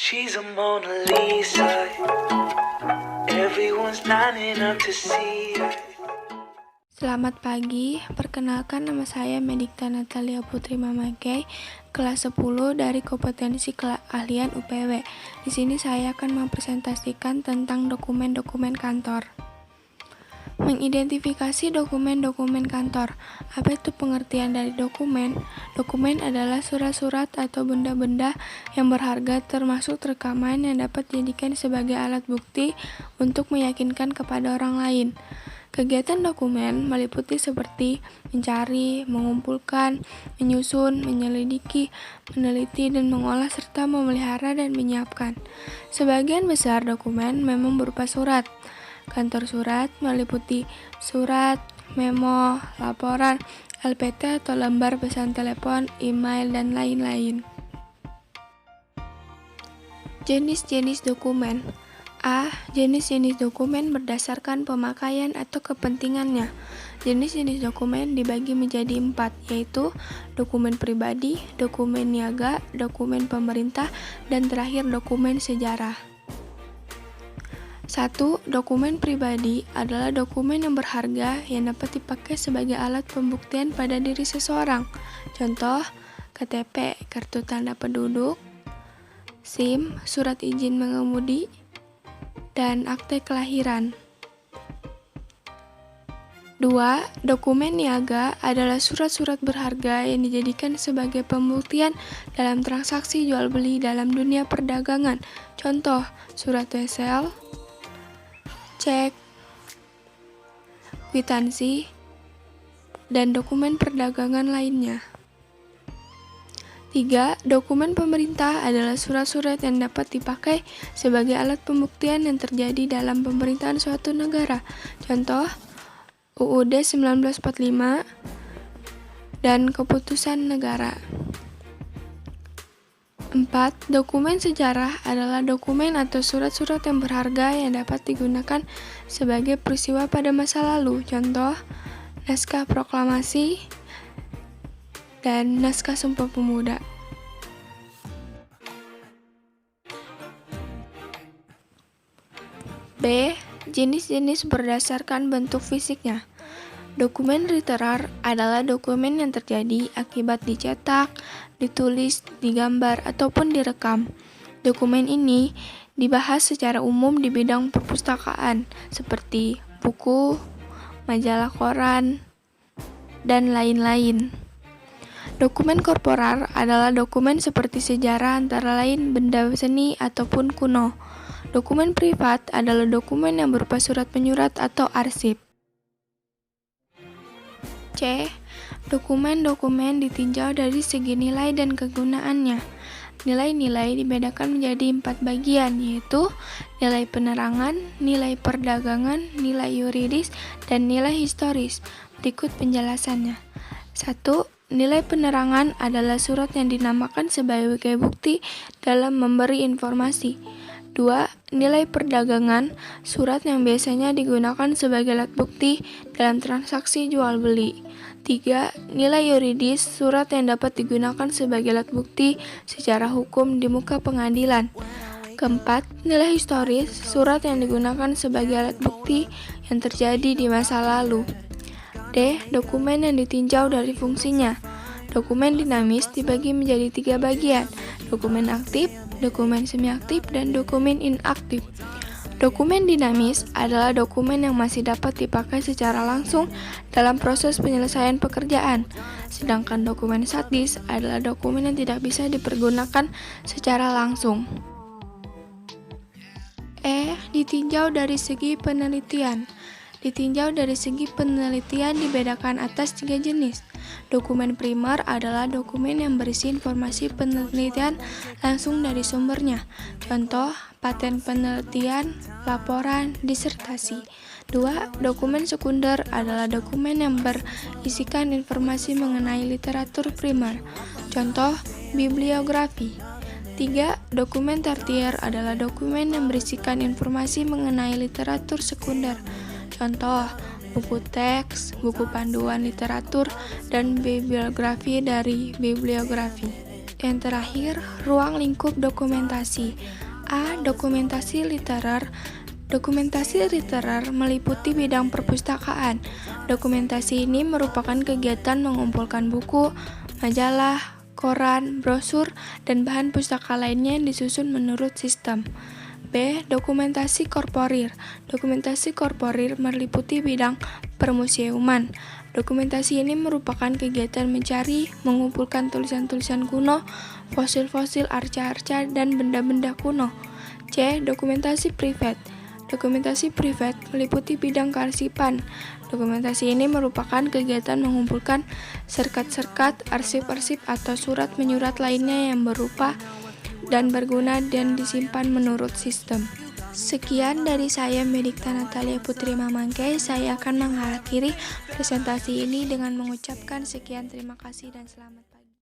She's a Mona Lisa. Everyone's lining up to see her. Selamat pagi, perkenalkan nama saya Medikta Natalia Putri Mamagai, kelas 10 dari kompetensi keahlian UPW. Di sini saya akan mempresentasikan tentang dokumen-dokumen kantor. Mengidentifikasi dokumen-dokumen kantor. Apa itu pengertian dari dokumen? Dokumen adalah surat-surat atau benda-benda yang berharga termasuk rekaman yang dapat dijadikan sebagai alat bukti untuk meyakinkan kepada orang lain. Kegiatan dokumen meliputi seperti mencari, mengumpulkan, menyusun, menyelidiki, meneliti, dan mengolah serta memelihara dan menyiapkan. Sebagian besar dokumen memang berupa surat. Kantor surat meliputi surat, memo, laporan, LPT atau lembar pesan telepon, email, dan lain-lain. Jenis-jenis dokumen. A. Jenis-jenis dokumen berdasarkan pemakaian atau kepentingannya. Jenis-jenis dokumen dibagi menjadi 4, yaitu dokumen pribadi, dokumen niaga, dokumen pemerintah, dan terakhir dokumen sejarah. 1. Dokumen pribadi adalah dokumen yang berharga yang dapat dipakai sebagai alat pembuktian pada diri seseorang. Contoh, KTP, kartu tanda penduduk, SIM, surat izin mengemudi, dan akte kelahiran. 2. Dokumen niaga adalah surat-surat berharga yang dijadikan sebagai pembuktian dalam transaksi jual beli dalam dunia perdagangan. Contoh, surat wesel, cek, kwitansi, dan dokumen perdagangan lainnya. 3. Dokumen pemerintah adalah surat-surat yang dapat dipakai sebagai alat pembuktian yang terjadi dalam pemerintahan suatu negara. Contoh, UUD 1945 dan keputusan negara. 4. Dokumen sejarah adalah dokumen atau surat-surat yang berharga yang dapat digunakan sebagai peristiwa pada masa lalu. Contoh, naskah proklamasi dan naskah Sumpah Pemuda. B. Jenis-jenis berdasarkan bentuk fisiknya. Dokumen literar adalah dokumen yang terjadi akibat dicetak, ditulis, digambar, ataupun direkam. Dokumen ini dibahas secara umum di bidang perpustakaan, seperti buku, majalah koran, dan lain-lain. Dokumen korporal adalah dokumen seperti sejarah antara lain benda seni ataupun kuno. Dokumen privat adalah dokumen yang berupa surat menyurat atau arsip. C. Dokumen-dokumen ditinjau dari segi nilai dan kegunaannya. Nilai-nilai dibedakan menjadi 4 bagian, yaitu nilai penerangan, nilai perdagangan, nilai yuridis, dan nilai historis. Berikut penjelasannya. 1. Nilai penerangan adalah surat yang dinamakan sebagai bukti dalam memberi informasi. 2. Nilai perdagangan, surat yang biasanya digunakan sebagai alat bukti dalam transaksi jual beli. 3. Nilai yuridis, surat yang dapat digunakan sebagai alat bukti secara hukum di muka pengadilan. 4. Nilai historis, surat yang digunakan sebagai alat bukti yang terjadi di masa lalu. D. Dokumen yang ditinjau dari fungsinya. Dokumen dinamis dibagi menjadi 3 bagian, dokumen aktif, dokumen semi-aktif, dan dokumen inaktif. Dokumen dinamis adalah dokumen yang masih dapat dipakai secara langsung dalam proses penyelesaian pekerjaan, sedangkan dokumen statis adalah dokumen yang tidak bisa dipergunakan secara langsung. E. Ditinjau dari segi penelitian. Ditinjau dari segi penelitian dibedakan atas 3 jenis. Dokumen primer adalah dokumen yang berisi informasi penelitian langsung dari sumbernya. Contoh, paten penelitian, laporan, disertasi. 2. Dokumen sekunder adalah dokumen yang berisikan informasi mengenai literatur primer. Contoh, bibliografi. 3. Dokumen tertier adalah dokumen yang berisikan informasi mengenai literatur sekunder. Contoh, buku teks, buku panduan literatur, dan bibliografi dari bibliografi. Yang terakhir, ruang lingkup dokumentasi. A. Dokumentasi literer. Dokumentasi literer meliputi bidang perpustakaan. Dokumentasi ini merupakan kegiatan mengumpulkan buku, majalah, koran, brosur, dan bahan pustaka lainnya yang disusun menurut sistem. B. Dokumentasi korporir. Dokumentasi korporir meliputi bidang permuseuman. Dokumentasi ini merupakan kegiatan mencari, mengumpulkan tulisan-tulisan kuno, fosil-fosil, arca-arca, dan benda-benda kuno. C. Dokumentasi privat. Dokumentasi privat meliputi bidang kearsipan. Dokumentasi ini merupakan kegiatan mengumpulkan serkat-serkat, arsip-arsip, atau surat menyurat lainnya yang berupa dan berguna dan disimpan menurut sistem. Sekian dari saya, Medikta Natalia Putri Mamangke. Saya akan mengakhiri presentasi ini dengan mengucapkan sekian terima kasih dan selamat pagi.